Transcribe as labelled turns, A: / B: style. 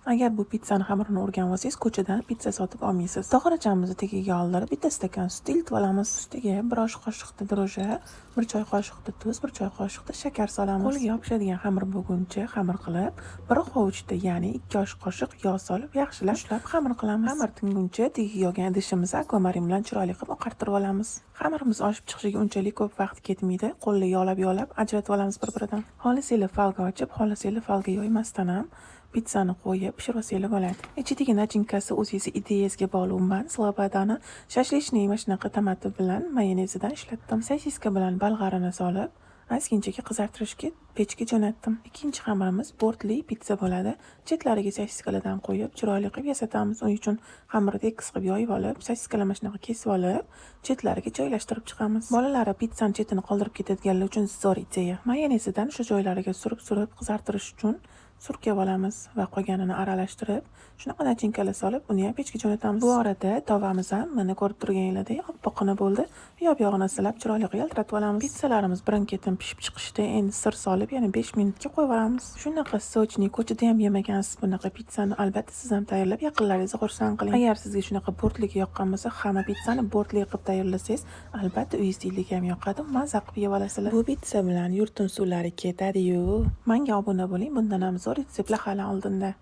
A: Agar bu pizzani xamirini o'rgan olsangiz, ko'chadan pizza sotib olmaysiz. Tog'orachamizni tagiga oldirib, bitta stakan sut iltib olamiz. Ustiga 1 osh qoshiqda dro'ja, 1 choy qoshiqda tuz, 1 choy qoshiqda shakar solamiz. Qo'lga yopishadigan xamir bo'lguncha xamir qilib, 1 hovuchda, ya'ni 2 osh qoshiq yog' solib, yaxshilab ushlab xamir qilamiz. Xamir tinguncha tagiga yog'gan idishimizni akvamarin bilan chiroyli qilib oqartirib olamiz. Xamirimiz oshib chiqishiga unchalik ko'p vaqt ketmaydi. Qo'lni yog'lab ajratib olamiz bir-biridan. Xolisili falga ochib, xolisili falga yoymasdan ham pizzani qo'yib pishirib olsangiz bo'ladi. Ichidagi nachinkasi o'zingiz ideyangizga bog'liq. Men slobodani shashlichniy mana shunaqa tomat bilan mayonezidan ishlatdim. Sosiska bilan bolg'arini solib, ozginchaga qizartirishga pechga jo'natdim. Ikkinchi xamirimiz bortli pizza bo'ladi. Chetlariga sosiskalardan qo'yib, chiroyli qilib yasatamiz. Uning uchun xamirni tekis qilib yoyib olib, sosiskalarni mana shunaqa kesib olib, chetlariga joylashtirib chiqamiz. Bolalari pizzani chetini qoldirib ketadiganlar uchun zo'r ideya. Mayonezidan shu joylariga surib qizartirish uchun surkab olamiz va qolganini aralashtirib, shunaqa nachinkalar solib, uni ham pechga jo'natamiz. Bu orada tovamiz ham mana ko'rib turganingizdek oppoqqina bo'ldi. Yog'-yog'ini silab, chiroyli qilib yaltiratib olamiz. Pizzalarimiz birin-ketin pishib chiqishda endi sir solib, yana 5 minutga qo'yib olamiz. Shunaqa sochni ko'chada ham yemagansiz bunaqa pizzani, albatta siz ham tayyorlab yaqinlaringizni xursand qiling. Agar sizga shunaqa bortli yoqqan bo'lsa, hamma pizzani bortli qilib tayyorlasangiz, albatta uyingizdagiligi ham yoqadi, maza qilib yeb olasizlar. Bu pizza bilan yurtim suvlari ketadi-yu. Menga obuna bo'ling, bundan ham zo'r retseptlar hali oldinda.